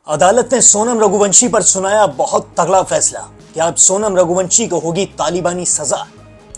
अदालत ने सोनम रघुवंशी पर सुनाया बहुत तगड़ा फैसला कि अब सोनम रघुवंशी को होगी तालिबानी सजा।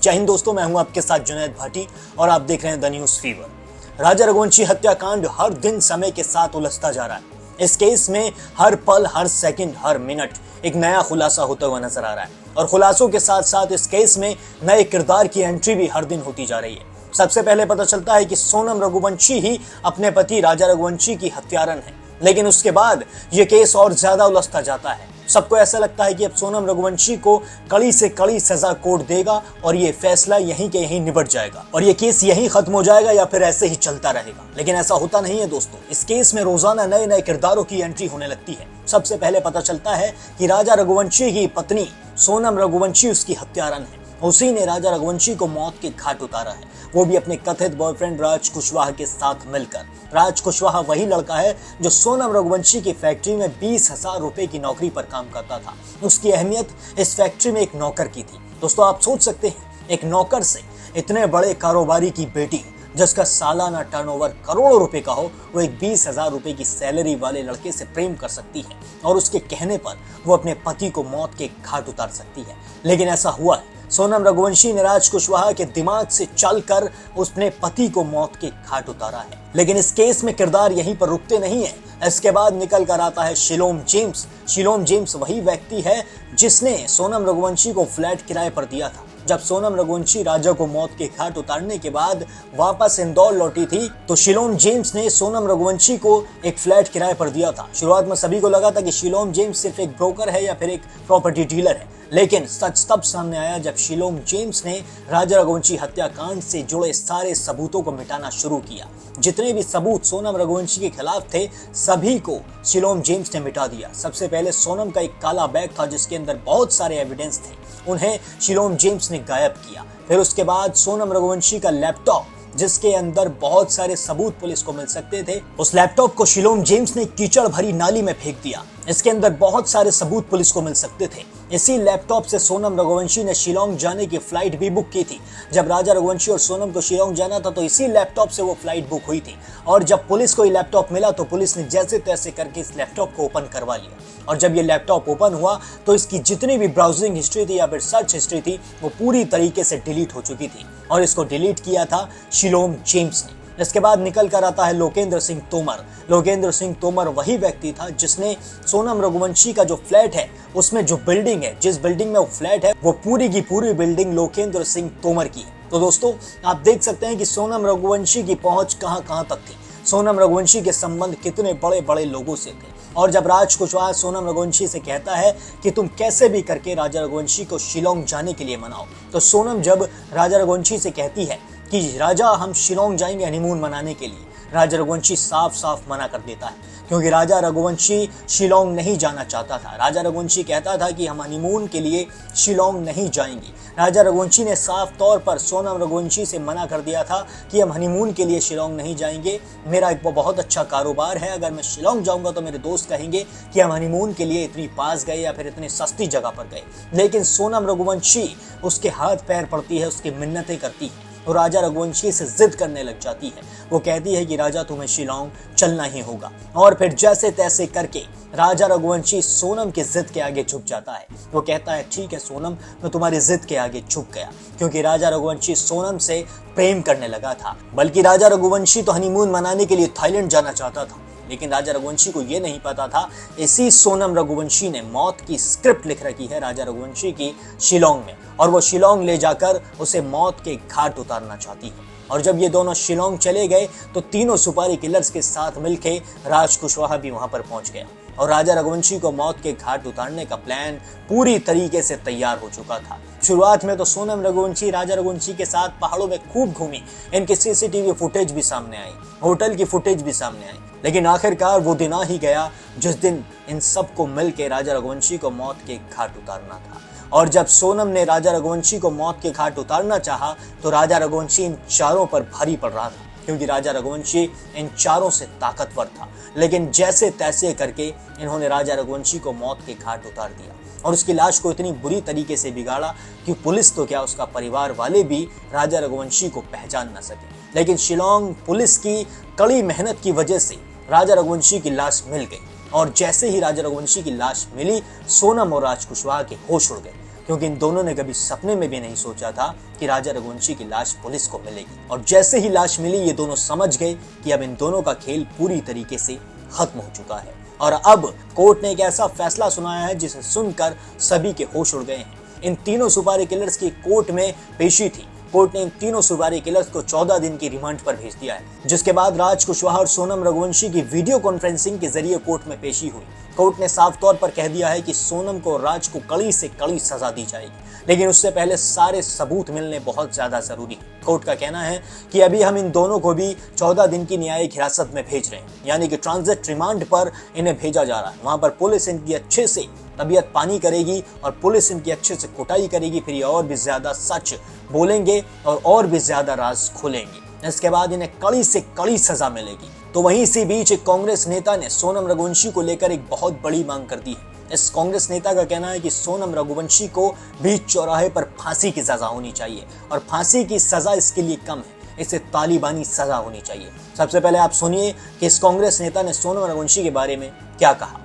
जय हिंद दोस्तों, मैं हूं आपके साथ जुनैद भाटी और आप देख रहे हैं द न्यूज फीवर। राजा रघुवंशी हत्याकांड हर दिन समय के साथ उलझता जा रहा है। इस केस में हर पल, हर सेकंड, हर मिनट एक नया खुलासा होता हुआ नजर आ रहा है और खुलासों के साथ साथ इस केस में नए किरदार की एंट्री भी हर दिन होती जा रही है। सबसे पहले पता चलता है कि सोनम रघुवंशी ही अपने पति राजा रघुवंशी की हत्यारन है, लेकिन उसके बाद ये केस और ज्यादा उलझता जाता है। सबको ऐसा लगता है कि अब सोनम रघुवंशी को कड़ी से कड़ी सजा कोर्ट देगा और ये फैसला यहीं के यहीं निबट जाएगा और ये केस यहीं खत्म हो जाएगा या फिर ऐसे ही चलता रहेगा। लेकिन ऐसा होता नहीं है दोस्तों। इस केस में रोजाना नए नए किरदारों की एंट्री होने लगती है। सबसे पहले पता चलता है कि राजा रघुवंशी की पत्नी सोनम रघुवंशी उसकी हत्यारन है। उसी ने राजा रघुवंशी को मौत के घाट उतारा है, वो भी अपने कथित बॉयफ्रेंड राज कुशवाहा के साथ मिलकर। राज कुशवाहा वही लड़का है जो सोनम रघुवंशी की फैक्ट्री में 20,000 रुपए की नौकरी पर काम करता था। उसकी अहमियत इस फैक्ट्री में एक नौकर की थी। दोस्तों, आप सोच सकते हैं एक नौकर से इतने बड़े कारोबारी की बेटी जिसका सालाना टर्नओवर करोड़ों रुपए का हो, वो एक 20,000 रुपए की सैलरी वाले लड़के से प्रेम कर सकती है और उसके कहने पर वो अपने पति को मौत के घाट उतार सकती है। लेकिन ऐसा हुआ है। सोनम रघुवंशी ने राज कुशवाहा के दिमाग से चलकर उसने पति को मौत के घाट उतारा है। लेकिन इस केस में किरदार यहीं पर रुकते नहीं है। इसके बाद निकल कर आता है शिलोम जेम्स। शिलोम जेम्स वही व्यक्ति है जिसने सोनम रघुवंशी को फ्लैट किराए पर दिया था। जब सोनम रघुवंशी राजा को मौत के घाट उतारने के बाद वापस इंदौर लौटी थी तो शिलोम जेम्स ने सोनम रघुवंशी को एक फ्लैट किराए पर दिया था। शुरुआत में सभी को लगा था कि शिलोम जेम्स सिर्फ एक ब्रोकर है या फिर एक प्रॉपर्टी डीलर है, लेकिन सच तब सामने आया जब शिलोम जेम्स ने राजा रघुवंशी हत्याकांड से जुड़े सारे सबूतों को मिटाना शुरू किया। जितने भी सबूत सोनम रघुवंशी के खिलाफ थे सभी को शिलोम जेम्स ने मिटा दिया। सबसे पहले सोनम का एक काला बैग था जिसके अंदर बहुत सारे एविडेंस थे, उन्हें शिलोम जेम्स ने गायब किया। फिर उसके बाद सोनम रघुवंशी का लैपटॉप जिसके अंदर बहुत सारे सबूत पुलिस को मिल सकते थे, उस लैपटॉप को शिलोम जेम्स ने कीचड़ भरी नाली में फेंक दिया। इसके अंदर बहुत सारे सबूत पुलिस को मिल सकते थे। इसी लैपटॉप से सोनम रघुवंशी ने शिलोंग जाने की फ्लाइट भी बुक की थी। जब राजा रघुवंशी और सोनम को शिलोंग जाना था तो इसी लैपटॉप से वो फ्लाइट बुक हुई थी और जब पुलिस को ये लैपटॉप मिला तो पुलिस ने जैसे तैसे करके इस लैपटॉप को ओपन करवा लिया और जब ये लैपटॉप ओपन हुआ तो इसकी जितनी भी ब्राउजिंग हिस्ट्री थी या फिर सर्च हिस्ट्री थी वो पूरी तरीके से डिलीट हो चुकी थी और इसको डिलीट किया था शिलोम जेम्स ने। इसके बाद निकल कर आता है लोकेंद्र सिंह तोमर। लोकेंद्र सिंह तोमर वही व्यक्ति था जिसने सोनम रघुवंशी का जो फ्लैट है उसमें जो बिल्डिंग है, जिस बिल्डिंग में वो फ्लैट है वो पूरी की पूरी बिल्डिंग लोकेंद्र सिंह तोमर की है। तो दोस्तों, आप देख सकते हैं कि सोनम रघुवंशी की पहुंच कहां तक थी, सोनम रघुवंशी के संबंध कितने बड़े बड़े लोगों से थे। और जब राज कुशवाहा सोनम रघुवंशी से कहता है कि तुम कैसे भी करके राजा रघुवंशी को शिलोंग जाने के लिए मनाओ, तो सोनम जब राजा रघुवंशी से कहती है कि राजा हम शिलोंग जाएंगे हनीमून मनाने के लिए, राजा रघुवंशी साफ साफ मना कर देता है क्योंकि राजा रघुवंशी शिलोंग नहीं जाना चाहता था। राजा रघुवंशी कहता था कि हम हनीमून के लिए शिलोंग नहीं जाएंगे। राजा रघुवंशी ने साफ तौर पर सोनम रघुवंशी से मना कर दिया था कि हम हनीमून के लिए शिलोंग नहीं जाएंगे, मेरा एक बहुत अच्छा कारोबार है, अगर मैं शिलोंग जाऊंगा तो मेरे दोस्त कहेंगे कि हम हनीमून के लिए इतनी पास गए या फिर इतनी सस्ती जगह पर गए। लेकिन सोनम रघुवंशी उसके हाथ पैर पड़ती है, उसकी मिन्नतें करती है और राजा रघुवंशी से जिद करने लग जाती है। वो कहती है कि राजा तुम्हें शिलोंग चलना ही होगा और फिर जैसे तैसे करके राजा रघुवंशी सोनम की जिद के आगे झुक जाता है। वो कहता है ठीक है सोनम, मैं तुम्हारी जिद के आगे झुक गया, क्योंकि राजा रघुवंशी सोनम से प्रेम करने लगा था। बल्कि राजा रघुवंशी तो हनीमून मनाने के लिए थाईलैंड जाना चाहता था, लेकिन राजा रघुवंशी को यह नहीं पता था इसी सोनम रघुवंशी ने मौत की स्क्रिप्ट लिख रखी है राजा रघुवंशी की शिलोंग में और वो शिलोंग ले जाकर उसे मौत के घाट उतारना चाहती है। और जब ये दोनों शिलोंग चले गए तो तीनों सुपारी किलर्स के साथ मिलके राज कुशवाहा भी वहां पर पहुंच गया और राजा रघुवंशी को मौत के घाट उतारने का प्लान पूरी तरीके से तैयार हो चुका था। शुरुआत में तो सोनम रघुवंशी राजा रघुवंशी के साथ पहाड़ों में खूब घूमी, इनकी सीसीटीवी फुटेज भी सामने आई, होटल की फुटेज भी सामने आई, लेकिन आखिरकार वो दिन आ ही गया जिस दिन इन सबको मिलकर राजा रघुवंशी को मौत के घाट उतारना था। और जब सोनम ने राजा रघुवंशी को मौत के घाट उतारना चाहा तो राजा रघुवंशी इन चारों पर भारी पड़ रहा था क्योंकि राजा रघुवंशी इन चारों से ताकतवर था। लेकिन जैसे तैसे करके इन्होंने राजा रघुवंशी को मौत के घाट उतार दिया और उसकी लाश को इतनी बुरी तरीके से बिगाड़ा कि पुलिस तो क्या उसका परिवार वाले भी राजा रघुवंशी को पहचान न सके। लेकिन शिलोंग पुलिस की कड़ी मेहनत की वजह से राजा रघुवंशी की लाश मिल गई और जैसे ही राजा रघुवंशी की लाश मिली, सोनम और राज कुशवाहा के होश उड़ गए, क्योंकि इन दोनों ने कभी सपने में भी नहीं सोचा था कि राजा रघुवंशी की लाश पुलिस को मिलेगी। और जैसे ही लाश मिली, ये दोनों समझ गए कि अब इन दोनों का खेल पूरी तरीके से खत्म हो चुका है। और अब कोर्ट ने एक ऐसा फैसला सुनाया है जिसे सुनकर सभी के होश उड़ गए हैं। इन तीनों सुपारी किलर्स की कोर्ट में पेशी थी। कोर्ट ने इन तीनों सुपारी किलर्स को 14 दिन की रिमांड पर भेज दिया है, जिसके बाद राज कुशवाहा और सोनम रघुवंशी की वीडियो कॉन्फ्रेंसिंग के जरिए कोर्ट में पेशी हुई। कोर्ट ने साफ तौर पर कह दिया है कि सोनम को और राज को कड़ी से कड़ी सजा दी जाएगी, लेकिन उससे पहले सारे सबूत मिलने बहुत ज्यादा जरूरी है। कोर्ट का कहना है कि अभी हम इन दोनों को भी 14 दिन की न्यायिक हिरासत में भेज रहे हैं, यानी कि ट्रांजिट रिमांड पर इन्हें भेजा जा रहा है। वहां पर पुलिस इनकी अच्छे से तबीयत पानी करेगी और पुलिस इनकी अच्छे से कुटाई करेगी, फिर ये और भी ज्यादा सच बोलेंगे और भी ज्यादा राज खोलेंगे। इसके बाद इन्हें कड़ी से कड़ी सजा मिलेगी। तो वहीं इसी बीच एक कांग्रेस नेता ने सोनम रघुवंशी को लेकर एक बहुत बड़ी मांग कर दी है। इस कांग्रेस नेता का कहना है कि सोनम रघुवंशी को बीच चौराहे पर फांसी की सजा होनी चाहिए, और फांसी की सजा इसके लिए कम है, इसे तालिबानी सजा होनी चाहिए। सबसे पहले आप सुनिए कि इस कांग्रेस नेता ने सोनम रघुवंशी के बारे में क्या कहा।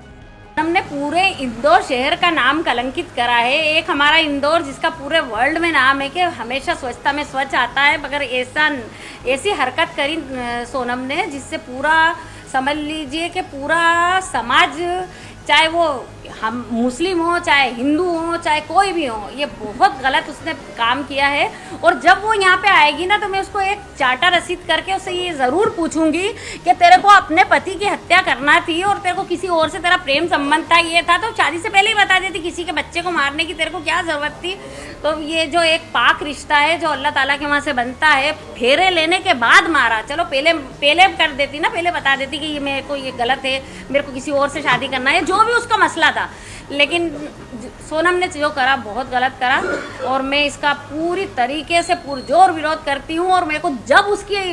हमने पूरे इंदौर शहर का नाम कलंकित करा है। एक हमारा इंदौर जिसका पूरे वर्ल्ड में नाम है कि हमेशा स्वच्छता में स्वच्छ आता है, मगर ऐसी हरकत करी सोनम ने जिससे पूरा समझ लीजिए कि पूरा समाज, चाहे वो हम मुस्लिम हो, चाहे हिंदू हो, चाहे कोई भी हो, ये बहुत गलत उसने काम किया है। और जब वो यहाँ पे आएगी ना, तो मैं उसको एक चार्टा रसीद करके उससे ये ज़रूर पूछूंगी कि तेरे को अपने पति की हत्या करना थी और तेरे को किसी और से तेरा प्रेम संबंध था, ये था, तो शादी से पहले ही बता देती। किसी के बच्चे को मारने की तेरे को क्या ज़रूरत थी? तो ये जो एक पाक रिश्ता है जो अल्लाह ताला के वहाँ से बनता है, फेरे लेने के बाद मारा, चलो पहले कर देती ना, पहले बता देती कि ये मेरे को ये गलत है, मेरे को किसी और से शादी करना है, जो भी उसका मसला था। लेकिन सोनम ने जो करा बहुत गलत करा, और मैं इसका पूरी तरीके से पुरजोर विरोध करती हूँ। और मेरे को जब उसकी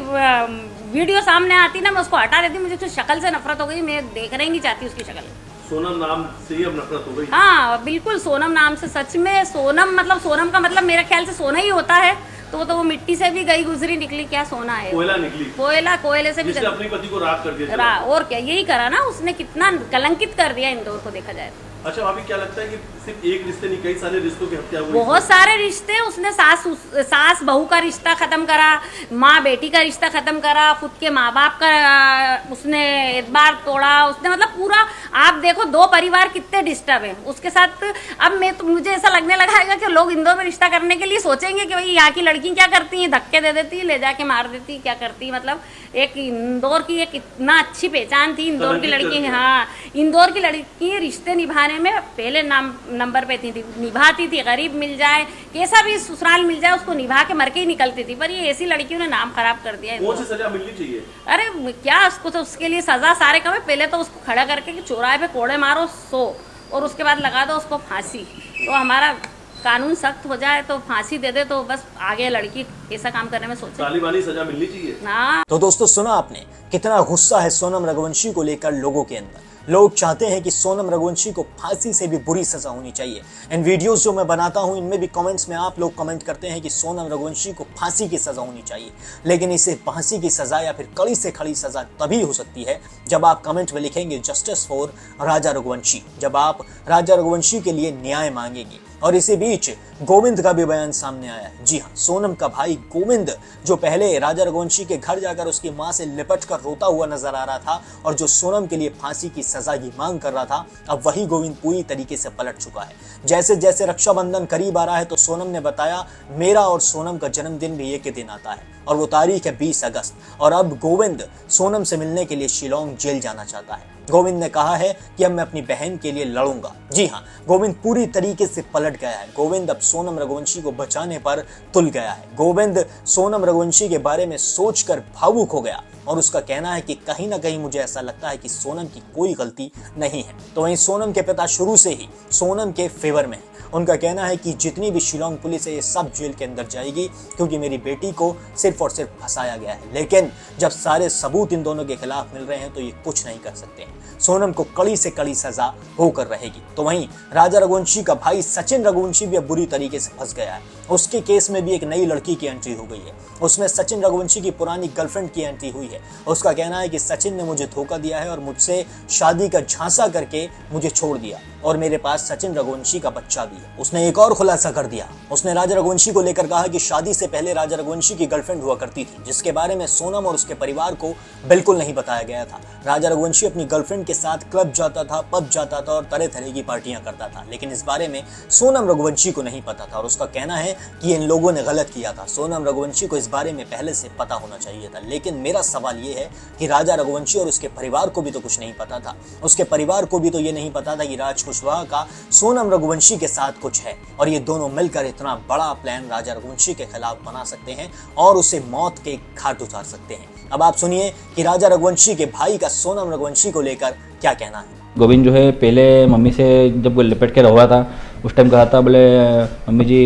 वीडियो सामने आती ना, मैं उसको हटा देती। मुझे उसकी शक्ल से नफरत हो गई, मैं देखना ही नहीं चाहती उसकी शक्ल। सोनम नाम से ही अब नफरत हो गई? हाँ बिल्कुल, सोनम नाम से। सच में सोनम का मतलब मेरे ख्याल से सोना ही होता है। तो वो मिट्टी से भी गई गुजरी निकली, क्या सोना है? कोयला निकली। कोयले से भी अपने पति को राख कर दिया। और क्या, यही करा ना उसने, कितना कलंकित कर दिया इंदौर को देखा जाए। अच्छा भाभी, क्या लगता है कि सिर्फ एक रिश्ते नहीं, कई सारे रिश्तों की हत्या हुई? बहुत सारे रिश्ते उसने, सास बहू का रिश्ता खत्म करा, माँ बेटी का रिश्ता खत्म करा, खुद के माँ बाप का उसने एतबार तोड़ा उसने। मतलब पूरा आप देखो, 2 परिवार कितने डिस्टर्ब हैं उसके साथ। अब मुझे ऐसा लगने लगा है कि लोग इंदौर में रिश्ता करने के लिए सोचेंगे कि भाई यहाँ की लड़की क्या करती है, धक्के दे देती, ले जाके मार देती, क्या करती। मतलब एक इंदौर की एक इतना अच्छी पहचान थी इंदौर की लड़की। हाँ, इंदौर की लड़की रिश्ते निभाने में पहले नंबर पे थी, निभाती थी। गरीब मिल जाए, कैसा भी ससुराल मिल जाए, उसको निभा के मर के ही निकलती थी। पर ये ऐसी लड़कियों ने नाम खराब कर दिया। कौन सी सजा मिलनी चाहिए? अरे क्या, उसको तो उसके लिए सजा सारे कम है। पहले तो उसको खड़ा करके कि चौराहे पे कोड़े मारो 100, और उसके बाद लगा दो उसको फांसी। तो हमारा कानून सख्त हो जाए तो फांसी दे दे, तो बस आगे लड़की ऐसा काम करने में सोचे। तालिबानी सजा मिलनी चाहिए। हाँ। तो दोस्तों, सुना आपने कितना गुस्सा है सोनम रघुवंशी को लेकर लोगों के अंदर। लोग चाहते हैं कि सोनम रघुवंशी को फांसी से भी बुरी सजा होनी चाहिए। इन वीडियोस जो मैं बनाता हूं, इनमें भी कमेंट्स में आप लोग कमेंट करते हैं कि सोनम रघुवंशी को फांसी की सजा होनी चाहिए। लेकिन इसे फांसी की सजा या फिर कड़ी से कड़ी सजा तभी हो सकती है जब आप कमेंट में लिखेंगे जस्टिस फॉर राजा रघुवंशी, जब आप राजा रघुवंशी के लिए न्याय मांगेंगे। और इसी बीच गोविंद का भी बयान सामने आया है। जी हाँ, सोनम का भाई गोविंद, जो पहले राजा रघुवंशी के घर जाकर उसकी मां से लिपट कर रोता हुआ नजर आ रहा था और जो सोनम के लिए फांसी की सजा की मांग कर रहा था, अब वही गोविंद पूरी तरीके से पलट चुका है। जैसे जैसे रक्षाबंधन करीब आ रहा है, तो सोनम ने बताया मेरा और सोनम का जन्मदिन भी एक ही दिन आता है, और वो तारीख है 20 अगस्त। और अब गोविंद सोनम से मिलने के लिए शिलोंग जेल जाना चाहता है। गोविंद ने कहा है कि अब मैं अपनी बहन के लिए लड़ूंगा। जी हाँ, गोविंद पूरी तरीके से पलट गया है। गोविंद अब सोनम रघुवंशी को बचाने पर तुल गया है। गोविंद सोनम रघुवंशी के बारे में सोचकर भावुक हो गया, और उसका कहना है कि कहीं ना कहीं मुझे ऐसा लगता है कि सोनम की कोई गलती नहीं है। तो वहीं सोनम के पिता शुरू से ही सोनम के फेवर में है, उनका कहना है कि जितनी भी शिलोंग पुलिस है ये सब जेल के अंदर जाएगी क्योंकि मेरी बेटी को सिर्फ और सिर्फ फंसाया गया है। लेकिन जब सारे सबूत इन दोनों के खिलाफ मिल रहे हैं तो ये कुछ नहीं कर सकते। सोनम को कड़ी से कड़ी सजा होकर रहेगी। तो वहीं राजा रघुवंशी का भाई सचिन रघुवंशी भी अब बुरी तरीके से फंस गया है। उसके केस में भी एक नई लड़की की एंट्री हो गई है। उसमें सचिन रघुवंशी की पुरानी गर्लफ्रेंड की एंट्री हुई है। उसका कहना है कि सचिन ने मुझे धोखा दिया है और मुझसे शादी का झांसा करके मुझे छोड़ दिया और मेरे पास सचिन रघुवंशी का बच्चा भी है। उसने एक और खुलासा कर दिया। उसने राजा रघुवंशी को लेकर कहा कि शादी से पहले राजा रघुवंशी की गर्लफ्रेंड हुआ करती थी जिसके बारे में सोनम और उसके परिवार को बिल्कुल नहीं बताया गया था। राजा रघुवंशी अपनी गर्लफ्रेंड के साथ क्लब जाता था, पब जाता था और तरह तरह की पार्टियां करता था, लेकिन इस बारे में सोनम रघुवंशी को नहीं पता था और उसका कहना है कि इन लोगों ने गलत किया था। सोनम रघुवंशी को इस बारे में पहले से पता होना चाहिए था। लेकिन मेरा सवाल ये है कि राजा रघुवंशी और उसके परिवार को भी तो कुछ नहीं पता था। उसके परिवार को भी तो ये नहीं पता था कि राज कुशवाहा का सोनम रघुवंशी के साथ कुछ है और ये दोनों मिलकर इतना बड़ा प्लान राजा रघुवंशी के खिलाफ बना सकते हैं और उसे मौत के घाट उतार सकते हैं। अब आप सुनिए कि राजा रघुवंशी के भाई का सोनम रघुवंशी को लेकर क्या कहना है। गोविंद जो है पहले मम्मी से जब वो लिपट के रहा था उस टाइम कहा था, बोले मम्मी जी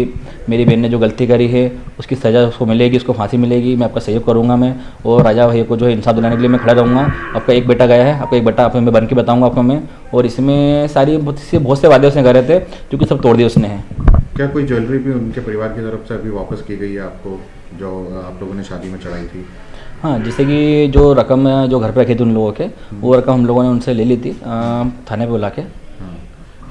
मेरी बहन ने जो गलती करी है उसकी सज़ा उसको मिलेगी, उसको फांसी मिलेगी, मैं आपका सहयोग करूंगा मैं, और राजा भैया को जो है इंसाफ दिलाने के लिए मैं खड़ा रहूँगा। आपका एक बेटा गया है, आपका एक बेटा आपको मैं बन के बताऊँगा आपको मैं, और इसमें सारी बहुत से वादे उसने करे थे जो कि सब तोड़ दिए उसने हैं। क्या कोई ज्वेलरी भी उनके परिवार की तरफ से अभी वापस की गई है आपको, जो आप लोगों ने शादी में चढ़ाई थी? हाँ, जैसे कि जो रकम जो घर पे रखी थी उन लोगों के, वो रकम हम लोगों ने उनसे ले ली थी थाने पे बुला के।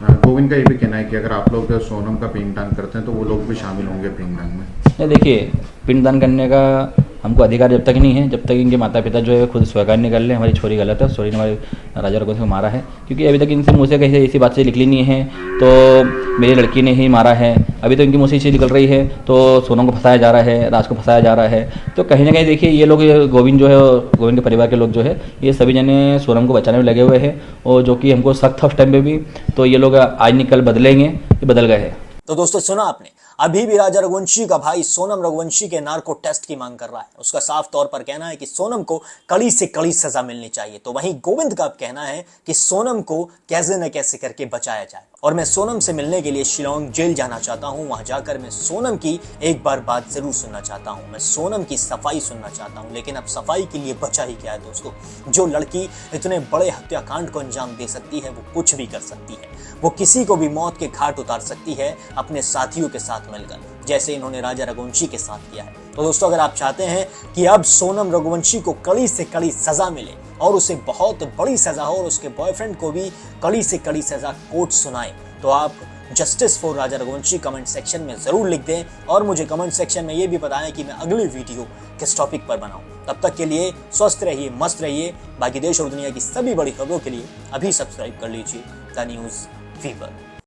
हाँ, गोविंद का ये भी कहना है कि अगर आप लोग सोनम का पिंडदान करते हैं तो वो लोग भी शामिल होंगे पिंडदान में। नहीं, देखिए पिंडदान करने का हमको अधिकार जब तक नहीं है जब तक इनके माता पिता जो है खुद स्वीकार नहीं कर ले हमारी छोरी गलत है, छोरी ने हमारे राजा रघुवंशी को मारा है, क्योंकि अभी तक इनसे मुँह से कहीं ऐसी बात से निकली नहीं है तो मेरी लड़की ने ही मारा है। अभी तो इनकी मुँह से चीज़ निकल रही है तो सोनम को फंसाया जा रहा है, राज को फंसाया जा रहा है। तो कहीं ना कहीं देखिए ये लोग गोविंद जो है, गोविंद के परिवार के लोग जो है ये सभी जने सोनम को बचाने में लगे हुए हैं, और जो कि हमको सख्त था उस टाइम पे भी, तो ये लोग आज निकल बदलेंगे, ये बदल गए हैं। तो दोस्तों सुना आपने, अभी भी राजा रघुवंशी का भाई सोनम रघुवंशी के नार्को टेस्ट की मांग कर रहा है। उसका साफ तौर पर कहना है कि सोनम को कड़ी से कड़ी सजा मिलनी चाहिए। तो वहीं गोविंद का अब कहना है कि सोनम को कैसे न कैसे करके बचाया जाए, और मैं सोनम से मिलने के लिए शिलोंग जेल जाना चाहता हूं। वहां जाकर मैं सोनम की एक बार बात जरूर सुनना चाहता हूं, मैं सोनम की सफाई सुनना चाहता हूं। लेकिन अब सफाई के लिए बचा ही क्या है दोस्तों, जो लड़की इतने बड़े हत्याकांड को अंजाम दे सकती है वो कुछ भी कर सकती है, वो किसी को भी मौत के घाट उतार सकती है अपने साथियों के साथ मिलकर, जैसे इन्होंने राजा रघुवंशी के साथ किया है। तो दोस्तों अगर आप चाहते हैं कि अब सोनम रघुवंशी को कड़ी से कड़ी सजा मिले और उसे बहुत बड़ी सजा हो और उसके बॉयफ्रेंड को भी कड़ी से कड़ी सजा कोर्ट सुनाए, तो आप justice for Raja Raghuvanshi comment section में जरूर लिख दें और मुझे कमेंट सेक्शन में ये भी बताएं कि मैं अगली वीडियो किस टॉपिक पर बनाऊं। तब तक के लिए स्वस्थ रहिए, मस्त रहिए। बाकी देश और दुनिया की सभी बड़ी खबरों के लिए अभी सब्सक्राइब कर लीजिए द न्यूज़ फीवर।